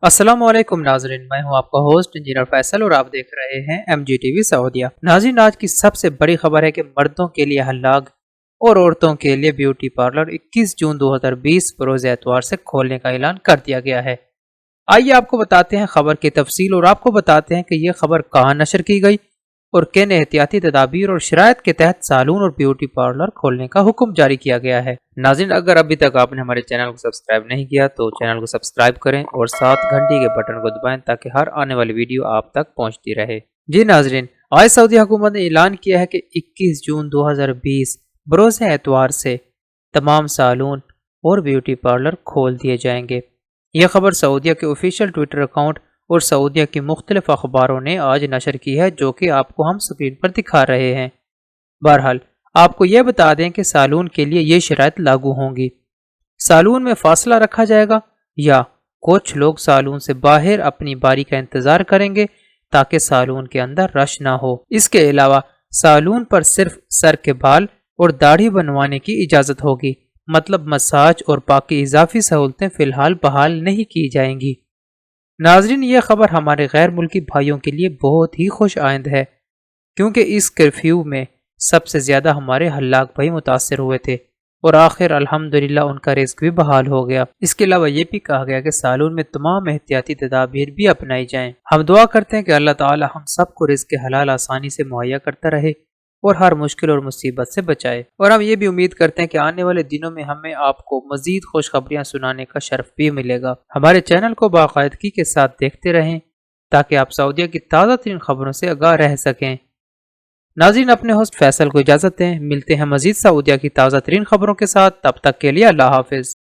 अस्सलाम वालेकुम नाजरीन, मैं हूं आपका होस्ट इंजीनियर फैसल और आप देख रहे हैं MGTV सऊदीया। नाजरीन, आज की सबसे बड़ी खबर है कि मर्दों के लिए हल्लाग और औरतों के लिए ब्यूटी पार्लर 21 जून 2020 बरोज़ एतवार से खोलने का ऐलान कर दिया गया है। आइए आपको बताते हैं खबर की तफसील और आपको बताते हैं कि यह खबर कहाँ नशर की गई और किन एहतियाती तदाबीर और शराइत के तहत सालून और ब्यूटी पार्लर खोलने का हुक्म जारी किया गया है। नाज़रीन, अगर अभी तक आपने हमारे चैनल को सब्सक्राइब नहीं किया तो चैनल को सब्सक्राइब करें और साथ घंटी के बटन को दबाएं ताकि हर आने वाली वीडियो आप तक पहुंचती रहे। जी नाज़रीन, आज सऊदी हुकूमत ने ऐलान किया है कि 21 जून 2020 बरोज़ एतवार से तमाम सालून और ब्यूटी पार्लर खोल दिए जाएंगे। यह खबर सऊदीया के ऑफिशियल ट्विटर अकाउंट और सऊदीया की मुख्तलिफ अखबारों ने आज नशर की है, जो कि आपको हम स्क्रीन पर दिखा रहे हैं। बहरहाल आपको यह बता दें कि सालून के लिए ये शराइत लागू होंगी। सालून में फासला रखा जाएगा या कुछ लोग सालून से बाहर अपनी बारी का इंतजार करेंगे ताकि सालून के अंदर रश ना हो। इसके अलावा सालून पर सिर्फ सर के बाल और दाढ़ी बनवाने की इजाजत होगी, मतलब मसाज और बाकी इजाफी सहूलतें फिलहाल बहाल नहीं की जाएंगी। नाजरीन, यह खबर हमारे गैर मुल्की भाइयों के लिए बहुत ही खुश आइंद है, क्योंकि इस कर्फ्यू में सबसे ज़्यादा हमारे हल्लाक भाई मुतासर हुए थे और आखिर अल्हम्दुलिल्लाह उनका रिस्क भी बहाल हो गया। इसके अलावा ये भी कहा गया कि सालून में तमाम एहतियाती तदाबीर भी अपनाई जाएं। हम दुआ करते हैं कि अल्लाह ताला हम सबको रिस्क हलाल आसानी से मुहैया करता रहे और हर मुश्किल और मुसीबत से बचाए। और हम ये भी उम्मीद करते हैं कि आने वाले दिनों में हमें आपको मजीद खुशखबरियां सुनाने का शर्फ भी मिलेगा। हमारे चैनल को बाकायदगी के साथ देखते रहें ताकि आप सऊदीया की ताज़ा तरीन खबरों से आगाह रह सकें। नाज़रीन, अपने होस्ट फैसल को इजाज़त दें। मिलते हैं मजीद सऊदीया की ताज़ा तरीन खबरों के साथ। तब तक के लिए अल्लाह हाफिज़।